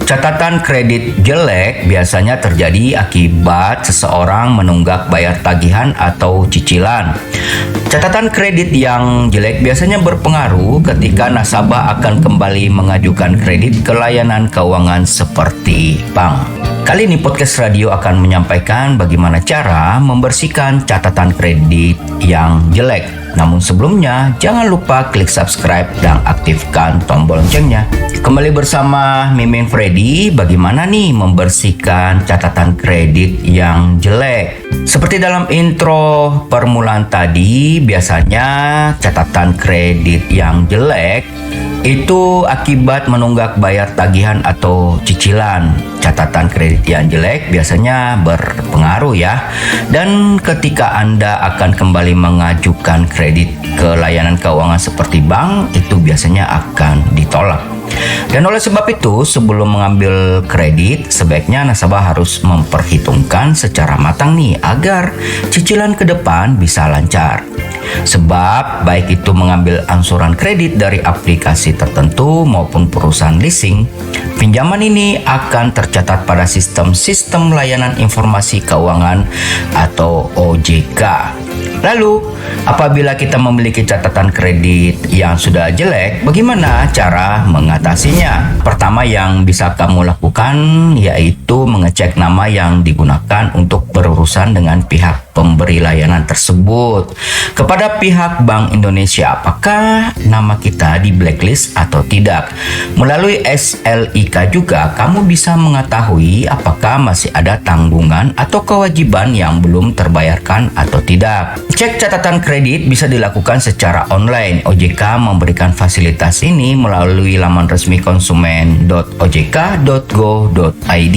Catatan kredit jelek biasanya terjadi akibat seseorang menunggak bayar tagihan atau cicilan. Catatan kredit yang jelek biasanya berpengaruh ketika nasabah akan kembali mengajukan kredit ke layanan keuangan seperti bank. Kali ini podcast radio akan menyampaikan bagaimana cara membersihkan catatan kredit yang jelek. Namun sebelumnya, jangan lupa klik subscribe dan aktifkan tombol loncengnya. Kembali bersama Mimin Freddy, bagaimana nih membersihkan catatan kredit yang jelek? Seperti dalam intro permulaan tadi, biasanya catatan kredit yang jelek itu akibat menunggak bayar tagihan atau cicilan. Catatan kredit yang jelek biasanya berpengaruh ya. Dan ketika Anda akan kembali mengajukan kredit ke layanan keuangan seperti bank, itu biasanya akan ditolak. Dan oleh sebab itu, sebelum mengambil kredit, sebaiknya nasabah harus memperhitungkan secara matang nih agar cicilan ke depan bisa lancar. Sebab baik itu mengambil angsuran kredit dari aplikasi tertentu maupun perusahaan leasing, pinjaman ini akan tercatat pada sistem layanan informasi keuangan atau OJK. Lalu, apabila kita memiliki catatan kredit yang sudah jelek, bagaimana cara mengatasinya? Pertama yang bisa kamu lakukan yaitu mengecek nama yang digunakan untuk berurusan dengan pihak pemberi layanan tersebut. Kepada pihak Bank Indonesia, apakah nama kita di blacklist atau tidak? Melalui SLIK juga kamu bisa mengetahui apakah masih ada tanggungan atau kewajiban yang belum terbayarkan atau tidak. Cek catatan kredit bisa dilakukan secara online. OJK memberikan fasilitas ini melalui laman resmi konsumen.ojk.go.id.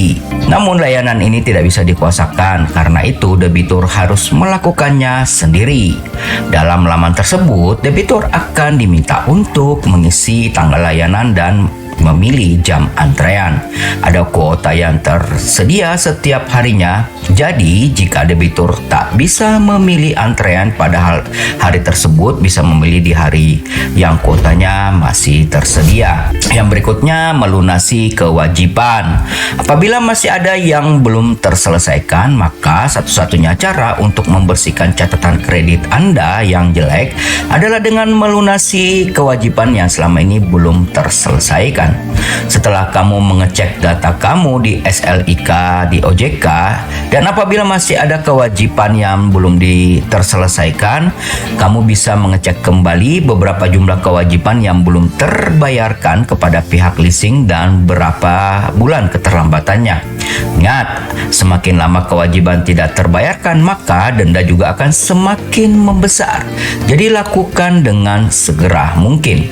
Namun layanan ini tidak bisa dikuasakan, karena itu debitur harus melakukannya sendiri. Dalam laman tersebut, debitur akan diminta untuk mengisi tanggal layanan dan memilih jam antrean. Ada kuota yang tersedia setiap harinya. Jadi, jika debitur tak bisa memilih antrean pada hari tersebut, bisa memilih di hari yang kuotanya masih tersedia. Yang berikutnya, melunasi kewajiban. Apabila masih ada yang belum terselesaikan, maka satu-satunya cara untuk membersihkan catatan kredit Anda yang jelek adalah dengan melunasi kewajiban yang selama ini belum terselesaikan. Setelah kamu mengecek data kamu di SLIK di OJK, dan apabila masih ada kewajiban yang belum terselesaikan, kamu bisa mengecek kembali beberapa jumlah kewajiban yang belum terbayarkan kepada pihak leasing dan berapa bulan keterlambatannya. Ingat, semakin lama kewajiban tidak terbayarkan, maka denda juga akan semakin membesar. Jadi lakukan dengan segera mungkin.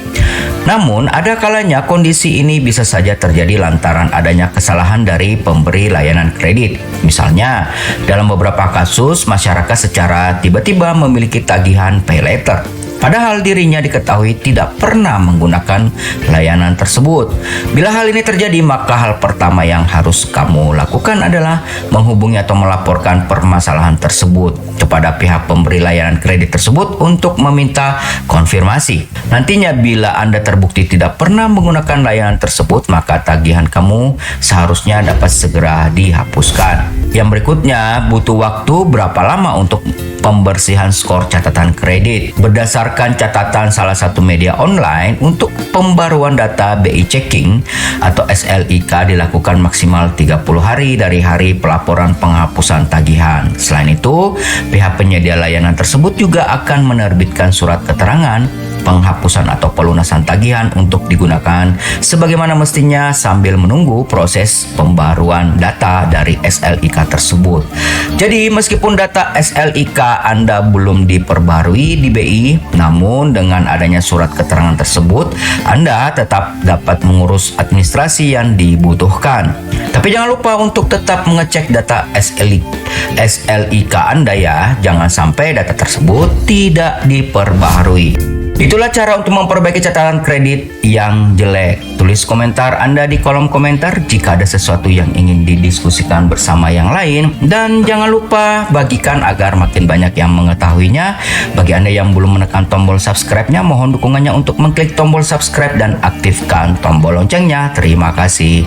Namun, ada kalanya kondisi ini bisa saja terjadi lantaran adanya kesalahan dari pemberi layanan kredit. Misalnya, dalam beberapa kasus, masyarakat secara tiba-tiba memiliki tagihan pay later, padahal dirinya diketahui tidak pernah menggunakan layanan tersebut. Bila hal ini terjadi, maka hal pertama yang harus kamu lakukan adalah menghubungi atau melaporkan permasalahan tersebut kepada pihak pemberi layanan kredit tersebut untuk meminta konfirmasi. Nantinya bila Anda terbukti tidak pernah menggunakan layanan tersebut, maka tagihan kamu seharusnya dapat segera dihapuskan. Yang berikutnya, butuh waktu berapa lama untuk pembersihan skor catatan kredit? Berdasarkan catatan salah satu media online, untuk pembaruan data BI Checking atau SLIK dilakukan maksimal 30 hari dari hari pelaporan penghapusan tagihan. Selain itu, pihak penyedia layanan tersebut juga akan menerbitkan surat keterangan penghapusan atau pelunasan tagihan untuk digunakan sebagaimana mestinya sambil menunggu proses pembaruan data dari SLIK tersebut. Jadi meskipun data SLIK Anda belum diperbarui di BI, namun dengan adanya surat keterangan tersebut, Anda tetap dapat mengurus administrasi yang dibutuhkan. Tapi jangan lupa untuk tetap mengecek data SLIK Anda ya, jangan sampai data tersebut tidak diperbarui. Itulah cara untuk memperbaiki catatan kredit yang jelek. Tulis komentar Anda di kolom komentar jika ada sesuatu yang ingin didiskusikan bersama yang lain. Dan jangan lupa bagikan agar makin banyak yang mengetahuinya. Bagi Anda yang belum menekan tombol subscribe-nya, mohon dukungannya untuk mengklik tombol subscribe dan aktifkan tombol loncengnya. Terima kasih.